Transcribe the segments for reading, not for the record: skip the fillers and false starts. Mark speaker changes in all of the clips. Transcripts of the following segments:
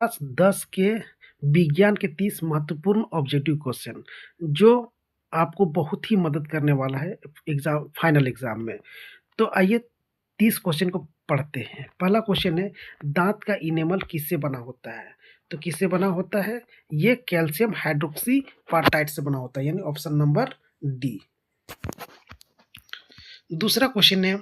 Speaker 1: Class 10 के विज्ञान के 30 महत्वपूर्ण ऑब्जेक्टिव क्वेश्चन जो आपको बहुत ही मदद करने वाला है फाइनल एग्जाम में। तो आइए 30 क्वेश्चन को पढ़ते हैं। पहला क्वेश्चन है, दांत का इनेमल किससे बना होता है? तो किससे बना होता है? ये कैल्शियम हाइड्रोक्सी पार्टाइट से बना होता है, यानी ऑप्शन नंबर डी। दूसरा क्वेश्चन है,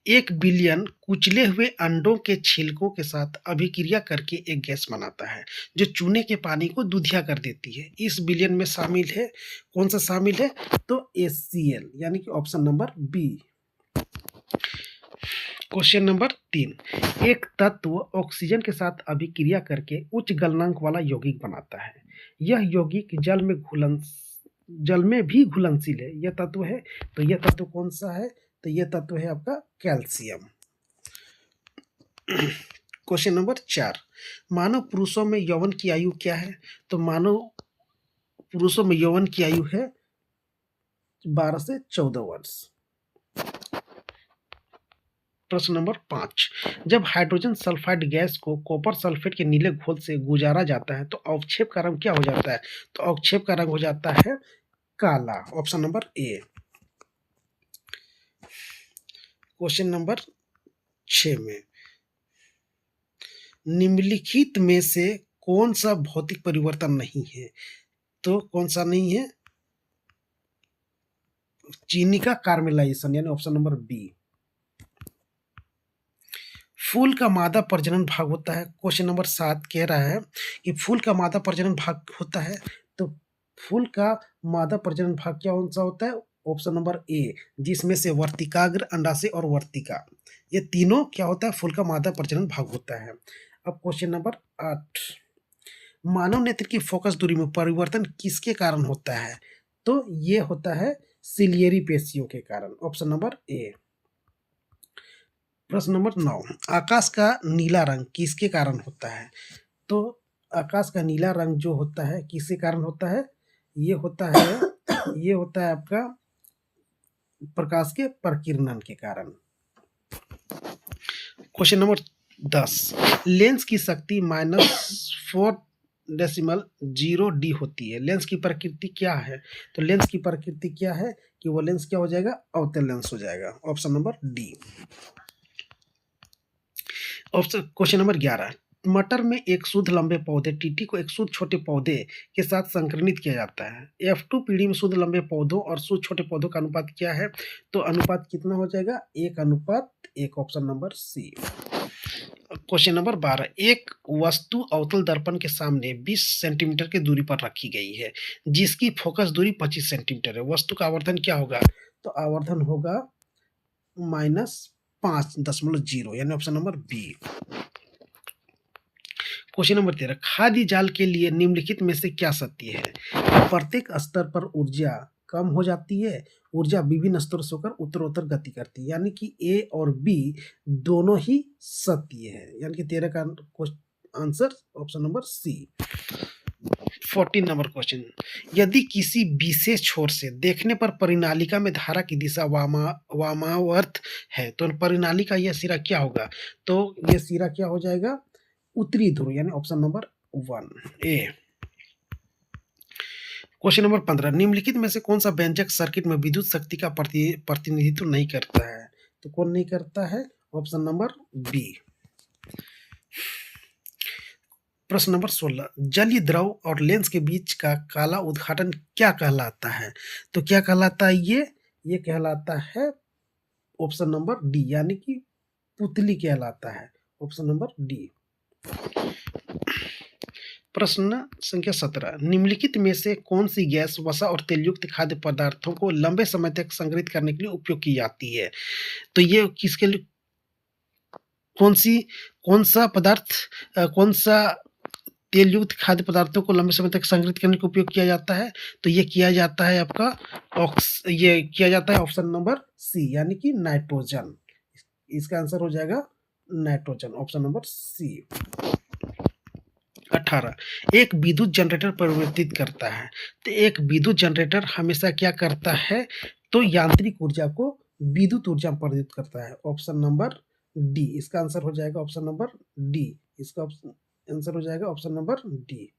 Speaker 1: 1 बिलियन कुचले हुए अंडों के छिलकों के साथ अभिक्रिया करके एक गैस बनाता है जो चूने के पानी को दूधिया कर देती है। इस बिलियन में शामिल है, कौन सा शामिल है? तो HCl, यानी कि option number B. Question number 3, एक तत्व ऑक्सीजन के साथ अभिक्रिया करके उच्च गलनांक वाला यौगिक बनाता है। यह यौगिक जल में भी घुलनशील है। यह तत्व है, तो यह तत्व कौन सा है? तो यह तत्व है आपका कैल्शियम। क्वेश्चन नंबर 4, मानव पुरुषों में यौवन की आयु क्या है? तो मानव पुरुषों में यौवन की आयु है 12 से 14 वर्ष। प्रश्न नंबर 5, जब हाइड्रोजन सल्फाइड गैस को कॉपर सल्फेट के नीले घोल से गुजारा जाता है तो अवक्षेप का रंग क्या हो जाता है? तो अवक्षेप का रंग हो जाता है काला, option number A. Question number 6 में, निम्नलिखित में से कौन सा भौतिक परिवर्तन नहीं है? तो कौन सा नहीं है? चीनी का कार्मेलाइजेशन, यानी ऑप्शन नंबर बी। फूल का मादा प्रजनन भाग होता है। क्वेश्चन नंबर 7 कह रहा है कि फूल का मादा प्रजनन भाग होता है, तो फूल का मादा प्रजनन भाग क्या कौन सा होता है? ऑप्शन नंबर ए, जिसमें से वर्तिकाग्र, अंडाशय और वर्तिका, ये तीनों क्या होता है? फूल का मादा प्रजनन भाग होता है। अब क्वेश्चन नंबर 8, मानव नेत्र की फोकस दूरी में परिवर्तन किसके कारण होता है? तो ये होता है सिलियरी पेशियों के कारण, ऑप्शन नंबर ए। प्रश्न नंबर 9, आकाश का नीला रंग किसके कारण होता है? तो आकाश का नीला रंग जो होता है किसके कारण होता है? ये होता है ये होता है आपका प्रकाश के प्रकीर्णन के कारण। क्वेश्चन नंबर 10, लेंस की शक्ति -4.0D होती है। लेंस की प्रकृति क्या है? तो लेंस की प्रकृति क्या है कि वो लेंस क्या हो जाएगा? अवतल लेंस हो जाएगा, option number D. Option question number 11, मटर में एक शुद्ध लंबे पौधे टीटी को एक शुद्ध छोटे पौधे के साथ संकरनित किया जाता है। F2 पीढ़ी में शुद्ध लंबे पौधों और शुद्ध छोटे पौधों का अनुपात क्या है? तो अनुपात कितना हो जाएगा? 1:1, option number C. Question number 12, एक वस्तु अवतल दर्पण के सामने 20 सेंटीमीटर की दूरी पर रखी गई है जिसकी फोकस दूरी 25 सेंटीमीटर है। वस्तु का आवर्धन क्या होगा? तो आवर्धन होगा -5.0, यानी option number B. Question number 13, खाद्य जाल के लिए निम्नलिखित में से क्या सत्य है? प्रत्येक स्तर पर ऊर्जा कम हो जाती है, ऊर्जा विभिन्न स्तरों से होकर उत्तरोत्तर गति करती है, यानी कि ए और बी दोनों ही सत्य है, यानी कि 13 का answer option number C. 14 number question, यदि किसी विशेष छोर से देखने पर परिनालिका में धारा की दिशा वामावर्त है तो परिनाली का यह सिरा क्या होगा? तो यह सिरा क्या हो जाएगा? उत्तरी ध्रुव, यानी ऑप्शन नंबर 1 ए। क्वेश्चन नंबर 15, निम्नलिखित में से कौन सा व्यंजक सर्किट में विद्युत शक्ति का प्रतिनिधित्व नहीं करता है? तो कौन नहीं करता है? Option number B. प्रश्न नंबर 16, जलीय द्रव और लेंस के बीच का काला उद्घाटन क्या कहलाता है? तो क्या कहलाता है? ये कहलाता है ऑप्शन नंबर डी, यानी कि पुतली कहलाता है, ऑप्शन नंबर डी। प्रश्न संख्या 17, निम्नलिखित में से कौन सी गैस वसा और तेलयुक्त खाद्य पदार्थों को लंबे समय तक संग्रहित करने के लिए उपयोग की जाती है? तो ये किसके लिए, कौन सा पदार्थ, कौन सा तेलयुक्त खाद्य पदार्थों को लंबे समय तक संग्रहित करने का उपयोग किया जाता है? तो ये किया जाता है आपका ये किया जाता है ऑप्शन नंबर सी, यानी कि नाइट्रोजन। इसका आंसर हो जाएगा नाइट्रोजन, ऑप्शन नंबर सी। 18, एक विद्युत जनरेटर परिवर्तित करता है। तो एक विद्युत जनरेटर हमेशा क्या करता है? तो यांत्रिक ऊर्जा को विद्युत ऊर्जा में परिवर्तित करता है, ऑप्शन नंबर डी। इसका आंसर हो जाएगा ऑप्शन नंबर डी। इसका आंसर हो जाएगा option number D.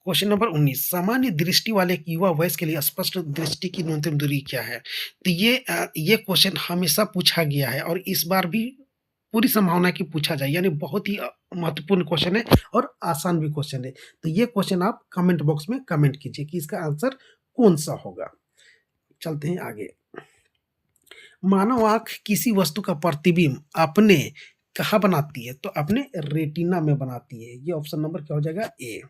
Speaker 1: Question number 19, सामान्य दृष्टि वाले एक युवा वयस्क के लिए स्पष्ट दृष्टि की न्यूनतम दूरी क्या है? तो ये क्वेश्चन हमेशा पूछा गया है और इस बार भी पूरी संभावना है कि पूछा जाए, यानी बहुत ही महत्वपूर्ण क्वेश्चन है और आसान भी क्वेश्चन है। तो ये क्वेश्चन आप कमेंट बॉक्स में कमेंट कीजिए कि इसका आंसर कौन सा होगा। चलते हैं आगे। मानव आंख किसी वस्तु का प्रतिबिंब अपने कहाँ बनाती है? तो अपने रेटिना में बनाती है। ये ऑप्शन नंबर क्या हो जाएगा? ए।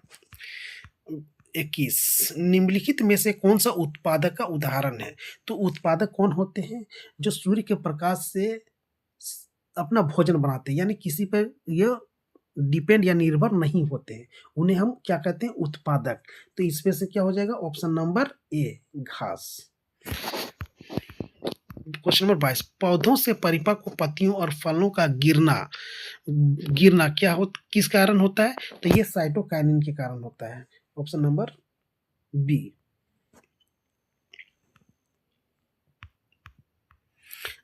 Speaker 1: 21, निम्नलिखित में से कौन सा उत्पादक का उदाहरण है? तो उत्पादक कौन होते हैं? जो सूर्य के प्रकाश से अपना भोजन बनाते हैं, यानी किसी पर ये डिपेंड या निर्भर नहीं होते हैं, उन्हें हम क्या कहते हैं? उत्पादक। तो इसमें से क्या हो जाएगा? ऑप्शन नंबर ए, घास। क्वेश्चन नंबर 22, पौधों से परिपक्व पत्तियों और फलों का गिरना गिरना किस कारण होता है? तो ये साइटोकाइनिन के कारण होता है। Option number B.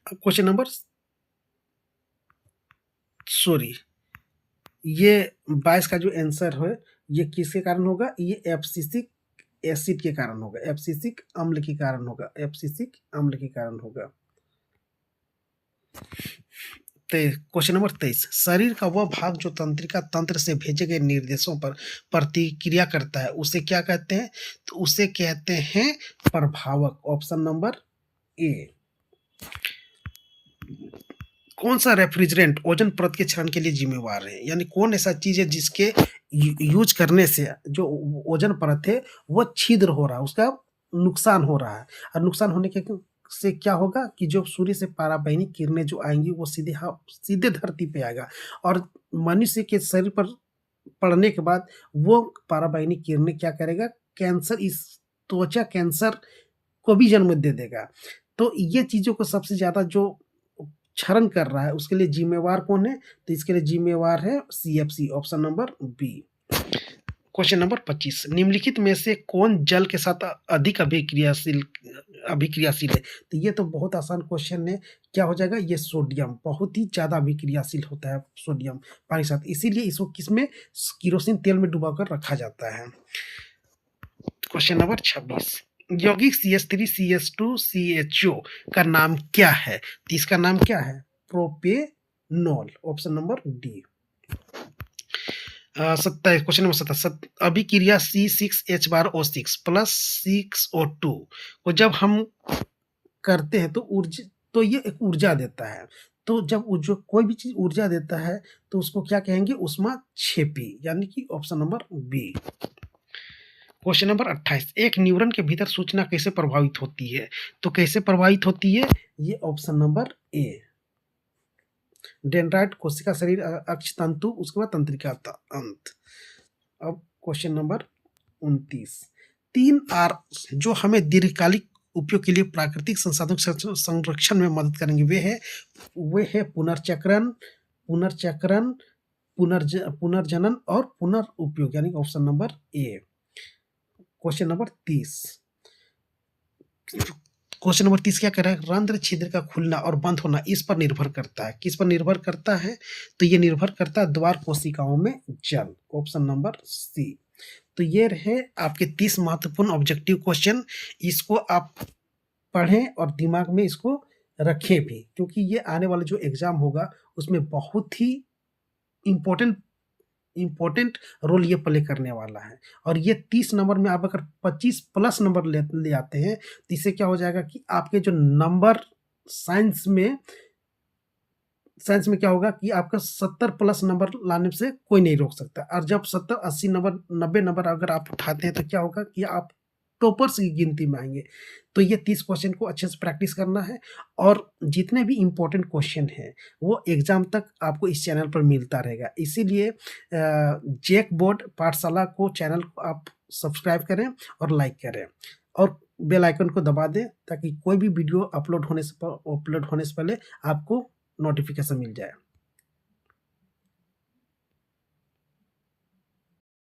Speaker 1: Question number ये 22 का जो आंसर है ये किसके कारण होगा? ये एब्सिसिक एसिड के कारण होगा, एब्सिसिक अम्ल के कारण होगा, एब्सिसिक अम्ल के कारण होगा। क्वेश्चन नंबर 23, शरीर का वह भाग जो तंत्रिका तंत्र से भेजे गए निर्देशों पर प्रतिक्रिया करता है उसे क्या कहते हैं? तो उसे कहते हैं प्रभावक। Option number A. कौन सा रेफ्रिजरेंट ओजोन परत के क्षरण के लिए जिम्मेवार है? यानी कौन ऐसा चीज है जिसके यूज करने से जो ओजोन परत है वो छिद्र हो रहा है, उसका नुकसान हो रहा है, और नुकसान होने के से क्या होगा कि जो सूर्य से पराबैंगनी किरणें जो आएंगी वो सीधे धरती पे आएगा और मनुष्य के शरीर पर पड़ने के बाद वो पराबैंगनी किरणें क्या करेगा? कैंसर, इस त्वचा कैंसर को भी जन्म दे देगा। तो ये चीजों को सबसे ज्यादा जो क्षरण कर रहा है उसके लिए जिम्मेवार कौन है? तो इसके लिए जिम्मेवार है CFC। Option number B. Question number 25, निम्नलिखित में से कौन जल के साथ अधिक अभिक्रियाशील है? तो ये तो बहुत आसान क्वेश्चन है। क्या हो जाएगा? ये सोडियम। बहुत ही ज्यादा अभिक्रियाशील होता है सोडियम पानी के साथ, इसीलिए इसको किसमें? किरोसिन तेल में डुबाकर रखा जाता है। क्वेश्चन नंबर 26, यौगिक CH3 CH2 CHO का नाम क्या है? तो इसका नाम क्या है? Propanol. Option number D. Question number 27, अभिक्रिया C6H12O6 प्लस 6O2 को जब हम करते हैं तो ये एक ऊर्जा देता है। तो जब जो कोई भी चीज ऊर्जा देता है तो उसको क्या कहेंगे? ऊष्माक्षेपी, यानी कि option number B. Question number 28, एक न्यूरॉन के भीतर सूचना कैसे प्रभावित होती है? तो कैसे प्रभावित होती है? ये ऑप्शन नंबर ए, डेंड्राइट कोशिका शरीर अक्ष तंतु, उसके बाद तंत्रिका अंत। अब क्वेश्चन नंबर 29, 3R जो हमें दीर्घकालिक उपयोग के लिए प्राकृतिक संसाधनों संरक्षण में मदद करेंगे वे है पुनर्चक्रण, पुनर्जनन और पुनर्उपयोग, यानी option number A. Question number 30 क्या कह रहा है? रंध्र छिद्र का खुलना और बंद होना इस पर निर्भर करता है। किस पर निर्भर करता है? तो ये निर्भर करता है द्वार कोशिकाओं में जल। Option number C. तो ये रहे आपके 30 महत्वपूर्ण ऑब्जेक्टिव क्वेश्चन। इसको आप पढ़ें और दिमाग में इसको रखें भी, क्योंकि ये आने वाला जो एग्जाम होगा उसमें बहुत ही इम्पोर्टेंट रोल ये प्ले करने वाला है। और ये 30 नंबर में आप अगर 25 प्लस नंबर ले आते हैं तो इससे क्या हो जाएगा कि आपके जो नंबर साइंस में क्या होगा कि आपका 70 प्लस नंबर लाने से कोई नहीं रोक सकता। और जब 70, 80 नंबर, 90 नंबर अगर आप उठाते हैं तो क्या होगा कि आप टॉपर्स की गिनती में आएंगे। तो ये 30 क्वेश्चन को अच्छे से प्रैक्टिस करना है और जितने भी इम्पोर्टेंट क्वेश्चन हैं वो एग्जाम तक आपको इस चैनल पर मिलता रहेगा। इसीलिए जेक बोर्ड पाठशाला को चैनल को आप सब्सक्राइब करें और लाइक करें और बेल आइकन को दबा दें ताकि कोई भी वीडियो अपलोड होने से पहले आपको नोटिफिकेशन मिल जाए।